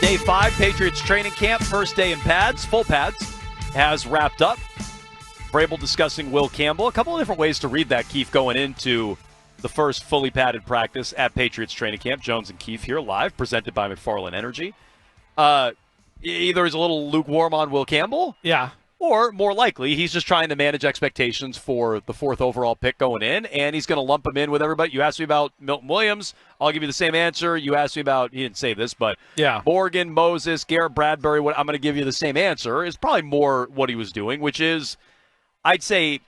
Day 5, Patriots training camp, first day in pads, full pads, has wrapped up. Vrabel discussing Will Campbell. A couple of different ways to read that, Keefe, going into the first fully padded practice at Patriots training camp. Jones and Keefe here live, presented by McFarland Energy. Either he's a little lukewarm on Will Campbell. Yeah. Or, more likely, he's just trying to manage expectations for the 4th overall pick going in, and he's going to lump him in with everybody. You asked me about Milton Williams. I'll give you the same answer. You asked me about, he didn't say this, but Morgan, Moses, Garrett Bradbury, what I'm going to give you the same answer is probably more what he was doing, which is, I'd say,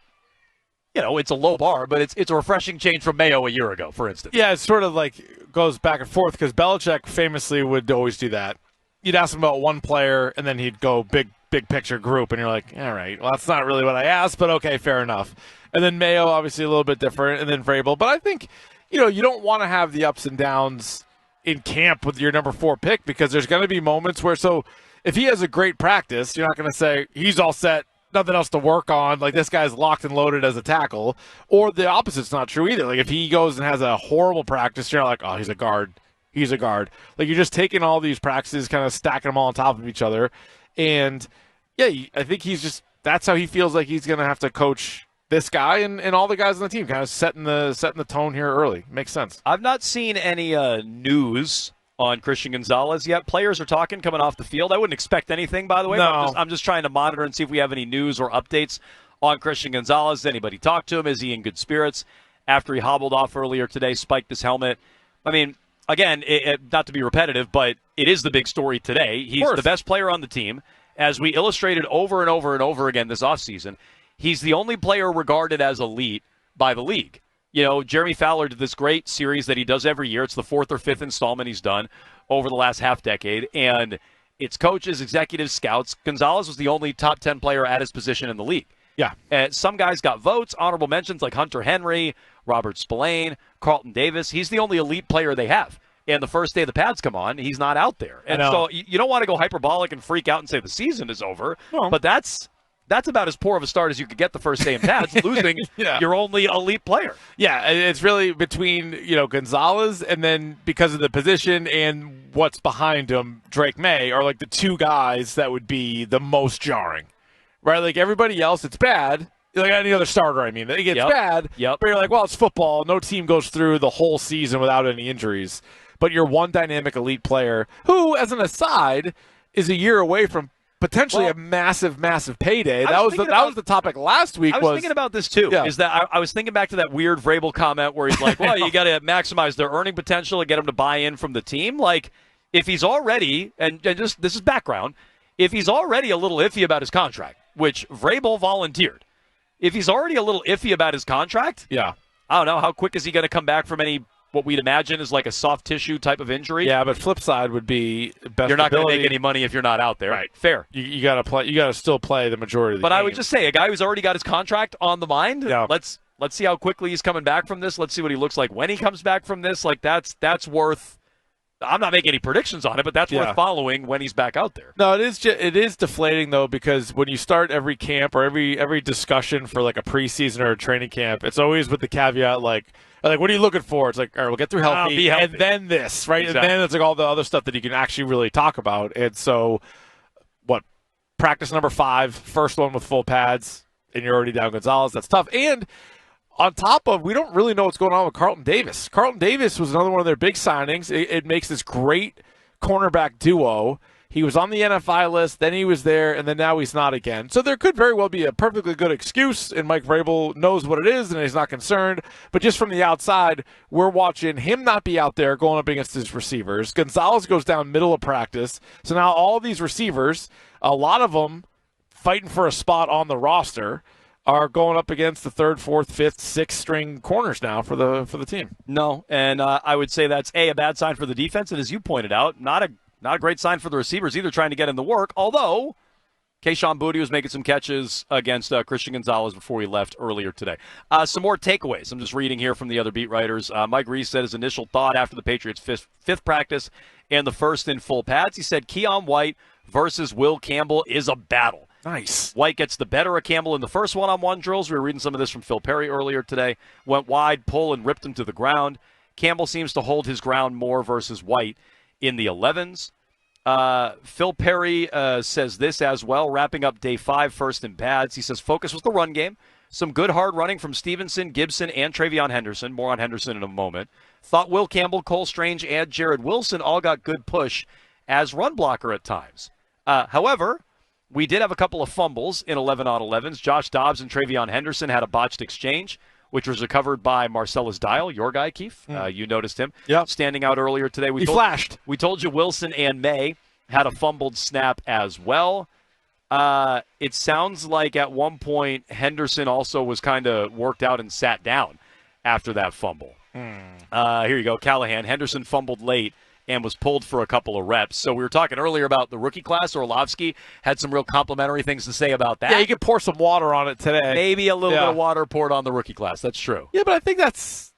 it's a low bar, but it's a refreshing change from Mayo a year ago, for instance. Yeah, it's sort of like goes back and forth because Belichick famously would always do that. You'd ask him about one player, and then he'd go big picture group, and you're like, all right, well, that's not really what I asked, but okay, fair enough. And then Mayo, obviously a little bit different, and then Vrabel. But I think, you don't want to have the ups and downs in camp with your number 4 pick because there's going to be moments where, so if he has a great practice, you're not going to say he's all set, nothing else to work on, like this guy's locked and loaded as a tackle, or the opposite's not true either. Like if he goes and has a horrible practice, you're like, oh, he's a guard. He's a guard. Like you're just taking all these practices, kind of stacking them all on top of each other. And, yeah, I think that's how he feels like he's going to have to coach this guy and all the guys on the team, kind of setting the tone here early. Makes sense. I've not seen any news on Christian Gonzalez yet. Players are talking coming off the field. I wouldn't expect anything, by the way. No. I'm just trying to monitor and see if we have any news or updates on Christian Gonzalez. Did anybody talk to him? Is he in good spirits after he hobbled off earlier today, spiked his helmet? I mean, again, not to be repetitive, but it is the big story today. He's the best player on the team. As we illustrated over and over and over again this offseason, he's the only player regarded as elite by the league. Jeremy Fowler did this great series that he does every year. It's the 4th or 5th installment he's done over the last half decade. And it's coaches, executives, scouts. Gonzalez was the only top 10 player at his position in the league. Yeah. And some guys got votes, honorable mentions like Hunter Henry, Robert Spillane, Carlton Davis. He's the only elite player they have. And the first day the pads come on, he's not out there. And so you don't want to go hyperbolic and freak out and say the season is over. No. But that's about as poor of a start as you could get the first day in pads, losing your only elite player. Yeah, it's really between, Gonzalez and then because of the position and what's behind him, Drake May, are like the two guys that would be the most jarring. Right? Like everybody else, it's bad. Like any other starter, I mean. It gets bad, but you're like, well, it's football. No team goes through the whole season without any injuries. But you're one dynamic elite player who, as an aside, is a year away from potentially a massive, massive payday. That was the topic last week. I was thinking about this too. Is that I was thinking back to that weird Vrabel comment where he's like, well, you got to maximize their earning potential and get them to buy in from the team. Like, if he's already, and just this is background, if he's already a little iffy about his contract, which Vrabel volunteered, if he's already a little iffy about his contract, I don't know, how quick is he going to come back from any what we'd imagine is like a soft tissue type of injury? Yeah, but flip side would be best. You're not going to make any money if you're not out there. Right. Fair. You got to play. You got to still play the majority of the game. But I would just say, a guy who's already got his contract on the mind, let's see how quickly he's coming back from this. Let's see what he looks like when he comes back from this. Like that's worth. I'm not making any predictions on it, but that's worth following when he's back out there. No, it is deflating though, because when you start every camp or every discussion for like a preseason or a training camp, it's always with the caveat like, what are you looking for? It's like, all right, we'll get through healthy, and then this, right? Exactly. And then it's like all the other stuff that you can actually really talk about. And so, practice number 5, first one with full pads, and you're already down Gonzalez. That's tough. And on top of, we don't really know what's going on with Carlton Davis. Carlton Davis was another one of their big signings. It makes this great cornerback duo. He was on the NFI list, then he was there, and then now he's not again. So there could very well be a perfectly good excuse, and Mike Vrabel knows what it is, and he's not concerned. But just from the outside, we're watching him not be out there going up against his receivers. Gonzalez goes down middle of practice. So now all these receivers, a lot of them fighting for a spot on the roster, are going up against the 3rd, 4th, 5th, 6th string corners now for the team. No, and I would say that's a bad sign for the defense, and as you pointed out, not a great sign for the receivers either, trying to get in the work, although Kayshon Boutte was making some catches against Christian Gonzalez before he left earlier today. Some more takeaways. I'm just reading here from the other beat writers. Mike Reese said his initial thought after the Patriots' fifth practice and the first in full pads, he said Keon White versus Will Campbell is a battle. Nice. White gets the better of Campbell in the first one-on-one drills. We were reading some of this from Phil Perry earlier today. Went wide, pull, and ripped him to the ground. Campbell seems to hold his ground more versus White in the 11s. Phil Perry says this as well, wrapping up day 5, first in pads. He says focus was the run game. Some good hard running from Stevenson, Gibson, and Travion Henderson. More on Henderson in a moment. Thought Will Campbell, Cole Strange, and Jared Wilson all got good push as run blocker at times. However, we did have a couple of fumbles in 11-on-11s. Josh Dobbs and Travion Henderson had a botched exchange, which was recovered by Marcellus Dial, your guy, Keefe. You noticed him standing out earlier today. He flashed. We told you Wilson and May had a fumbled snap as well. It sounds like at one point Henderson also was kind of worked out and sat down after that fumble. Here you go, Callahan. Henderson fumbled late and was pulled for a couple of reps. So we were talking earlier about the rookie class. Orlovsky had some real complimentary things to say about that. Yeah, you could pour some water on it today. Maybe a little bit of water poured on the rookie class. That's true. Yeah, but I think that's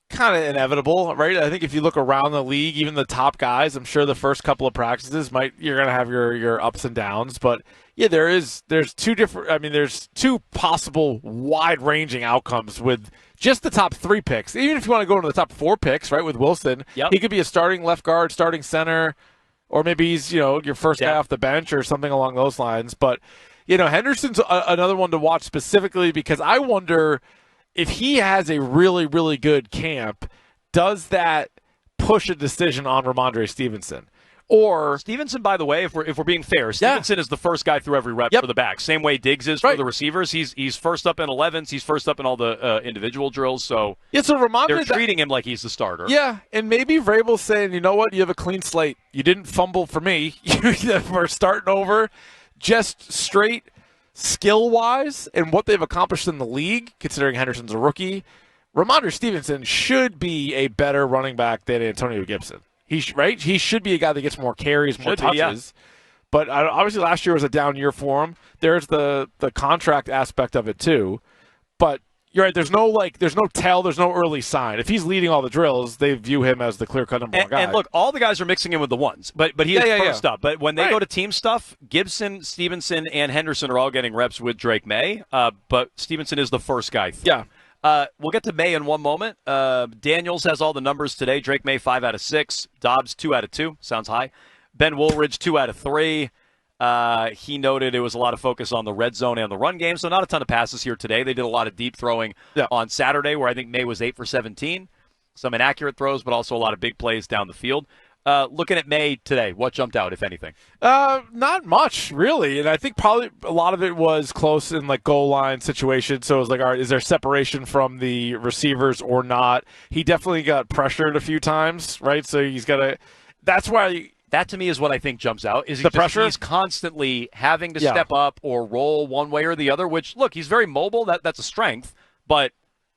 kind of inevitable, right? I think if you look around the league, even the top guys, I'm sure the first couple of practices you're going to have your ups and downs, but yeah, there's two possible wide-ranging outcomes with just the top 3 picks. Even if you want to go into the top 4 picks, right, with Wilson, he could be a starting left guard, starting center, or maybe he's, your first guy off the bench or something along those lines. But, Henderson's another one to watch specifically because I wonder if he has a really, really good camp, does that push a decision on Ramondre Stevenson? Or Stevenson, by the way, if we're being fair, Stevenson is the first guy through every rep for the back. Same way Diggs is for the receivers. He's first up in 11s. He's first up in all the individual drills. So so Ramondre, they're treating him like he's the starter. Yeah, and maybe Vrabel's saying, you know what, you have a clean slate. You didn't fumble for me. We're starting over, just straight skill-wise and what they've accomplished in the league, considering Henderson's a rookie. Ramondre Stevenson should be a better running back than Antonio Gibson. He should be a guy that gets more carries, more touches. But obviously last year was a down year for him. There's the contract aspect of it too. But you're right, there's no tell, there's no early sign. If he's leading all the drills, they view him as the clear-cut number one guy. And look, all the guys are mixing in with the ones, but he is first up. But when they go to team stuff, Gibson, Stevenson, and Henderson are all getting reps with Drake May, but Stevenson is the first guy through. Yeah. We'll get to May in one moment. Daniels has all the numbers today. Drake May, 5 out of 6. Dobbs, 2 out of 2. Sounds high. Ben Woolridge, 2 out of 3. He noted it was a lot of focus on the red zone and the run game, so not a ton of passes here today. They did a lot of deep throwing on Saturday, where I think May was 8 for 17. Some inaccurate throws, but also a lot of big plays down the field. Looking at May today, what jumped out, if anything? Not much, really. And I think probably a lot of it was close in goal line situations. So it was all right, is there separation from the receivers or not? He definitely got pressured a few times, right? So he's got to – that's why – that to me is what I think jumps out. Is the pressure? He's constantly having to step up or roll one way or the other, which, look, he's very mobile. That's a strength. But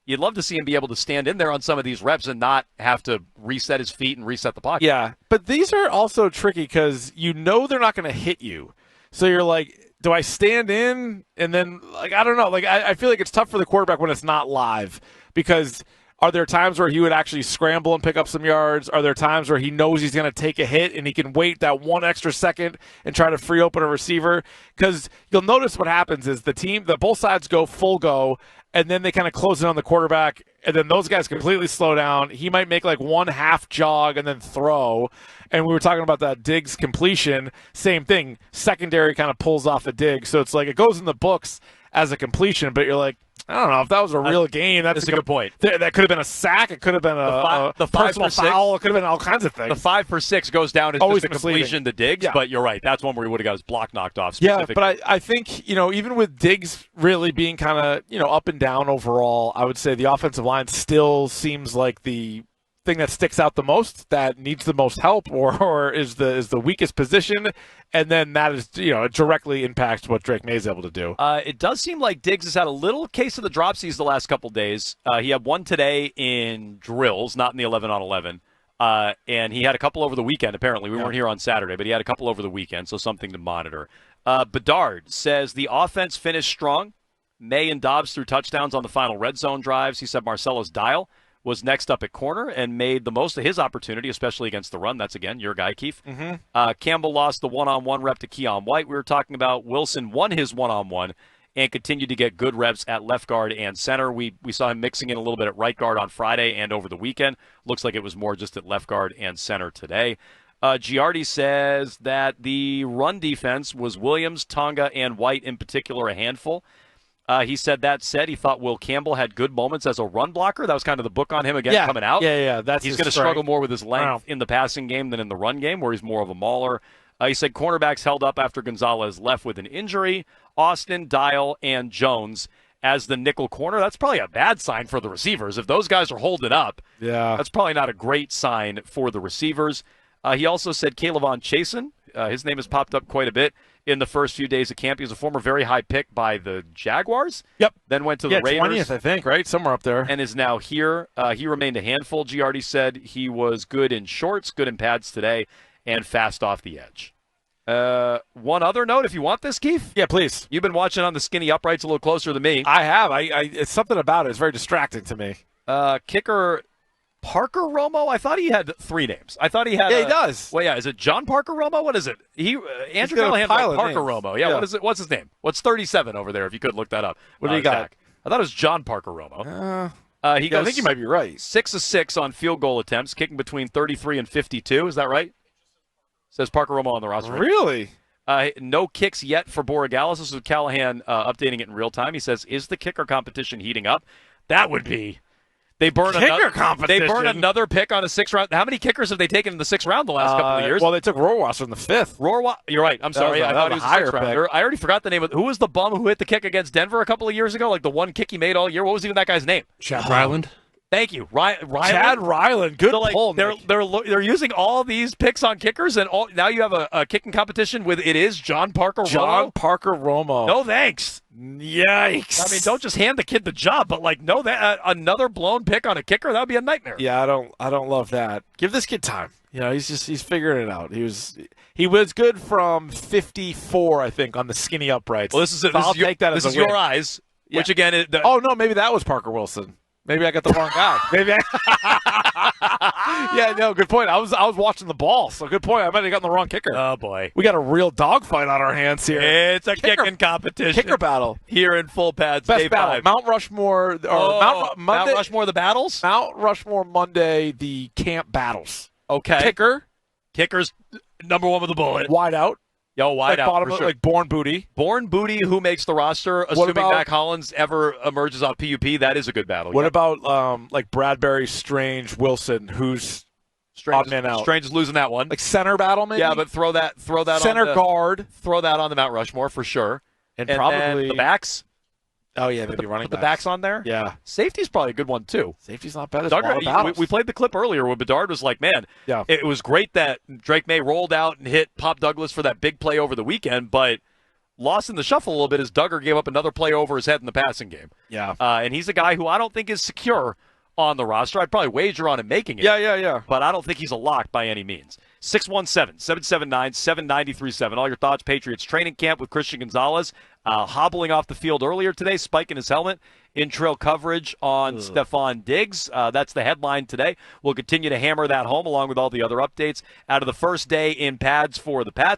you'd love to see him be able to stand in there on some of these reps and not have to reset his feet and reset the pocket. Yeah, but these are also tricky because they're not going to hit you. So you're like, do I stand in? And then, I don't know. I feel like it's tough for the quarterback when it's not live because – are there times where he would actually scramble and pick up some yards? Are there times where he knows he's going to take a hit and he can wait that one extra second and try to free open a receiver? Because you'll notice what happens is both sides go full go, and then they kind of close in on the quarterback, and then those guys completely slow down. He might make one half jog and then throw. And we were talking about that Diggs completion. Same thing. Secondary kind of pulls off the dig. So it's it goes in the books as a completion, but you're like, I don't know if that was a real game. That's a good point. That could have been a sack. It could have been a personal foul. It could have been all kinds of things. The 5 for 6 goes down as always just a completion to Diggs, but you're right. That's one where he would have got his block knocked off. Yeah, but I think even with Diggs really being kind of up and down overall, I would say the offensive line still seems like the thing that sticks out the most, that needs the most help, or is the weakest position, and then that is it directly impacts what Drake May is able to do. It does seem like Diggs has had a little case of the dropsies the last couple days. He had one today in drills, not in the 11-on-11, and he had a couple over the weekend. Apparently, we weren't here on Saturday, but he had a couple over the weekend, so something to monitor. Bedard says the offense finished strong. May and Dobbs threw touchdowns on the final red zone drives. He said Marcellus Dial was next up at corner and made the most of his opportunity, especially against the run. That's, again, your guy, Keefe. Mm-hmm. Campbell lost the one-on-one rep to Keon White. We were talking about Wilson won his one-on-one and continued to get good reps at left guard and center. We saw him mixing in a little bit at right guard on Friday and over the weekend. Looks like it was more just at left guard and center today. Giardi says that the run defense was Williams, Tonga, and White in particular a handful. He said that said, he thought Will Campbell had good moments as a run blocker. That was kind of the book on him again coming out. Yeah. He's going to struggle more with his length in the passing game than in the run game, where he's more of a mauler. He said cornerbacks held up after Gonzalez left with an injury. Austin, Dial, and Jones as the nickel corner. That's probably a bad sign for the receivers. If those guys are holding up, that's probably not a great sign for the receivers. He also said Kaylavon Chasen. His name has popped up quite a bit in the first few days of camp. He was a former very high pick by the Jaguars. Yep. Then went to the Raiders. 20th, I think, right? Somewhere up there. And is now here. He remained a handful. Giardi said he was good in shorts, good in pads today, and fast off the edge. One other note, if you want this, Keefe. Yeah, please. You've been watching on the skinny uprights a little closer than me. I have. It's something about it. It's very distracting to me. Kicker Parker Romo? I thought he had 3 names. I thought he had. Yeah, he does. Well, yeah. Is it John Parker Romo? What is it? Andrew Callahan Parker names. Romo. Yeah, yeah. What is it? What's his name? What's 37 over there? If you could look that up. What do you got? Zach. I thought it was John Parker Romo. I think you might be right. 6 of 6 on field goal attempts, kicking between 33 and 52. Is that right? Says Parker Romo on the roster. Really? No kicks yet for Borregales. This is Callahan updating it in real time. He says, "Is the kicker competition heating up?" That would be. They burn another pick on a 6th round. How many kickers have they taken in the 6th round the last couple of years? Well, they took Rohrwasser in the 5th. You're right. I'm sorry. I thought he was a 6th rounder. I already forgot the name of who was the bum who hit the kick against Denver a couple of years ago. Like the one kick he made all year. What was even that guy's name? Chad Ryland. Thank you, Ryland. Chad Ryland. Good pull. They're using all these picks on kickers, and now you have a kicking competition with John Parker Romo. John Parker Romo. No thanks. Yikes. I mean, don't just hand the kid the job, but another blown pick on a kicker, that would be a nightmare. Yeah, I don't love that. Give this kid time. You know, he's figuring it out. He was good from 54, I think, on the skinny uprights. Well, this is this is your eyes, which again. Oh no, maybe that was Parker Wilson. Maybe I got the wrong guy. Yeah, no, good point. I was watching the ball, so good point. I might have gotten the wrong kicker. Oh, boy. We got a real dogfight on our hands here. It's a kicking competition. Kicker battle. Here in full pads. Best battle. 5. Mount Rushmore. Mount Rushmore, the battles? Mount Rushmore Monday, the camp battles. Okay. Kicker's number 1 with a bullet. Wide out. Yo, wide out, for sure. Like Born Booty. Born Booty, who makes the roster, assuming Mac Hollins ever emerges off PUP, that is a good battle. What about like Bradbury, Strange, Wilson, who's odd man out? Strange is losing that one. Like center battle, maybe? Yeah, but throw that center guard. Throw that on the Mount Rushmore for sure. And probably the backs. Oh, yeah, maybe running the backs on there? Yeah. Safety's probably a good one, too. Safety's not bad. We played the clip earlier where Bedard was like, man, it was great that Drake May rolled out and hit Pop Douglas for that big play over the weekend, but lost in the shuffle a little bit as Duggar gave up another play over his head in the passing game. Yeah. And he's a guy who I don't think is secure on the roster. I'd probably wager on him making it. Yeah. But I don't think he's a lock by any means. 617-779-7937. All your thoughts, Patriots training camp with Christian Gonzalez. Hobbling off the field earlier today, spiking his helmet. In-trail coverage on Stephon Diggs. That's the headline today. We'll continue to hammer that home along with all the other updates out of the first day in pads for the Pats.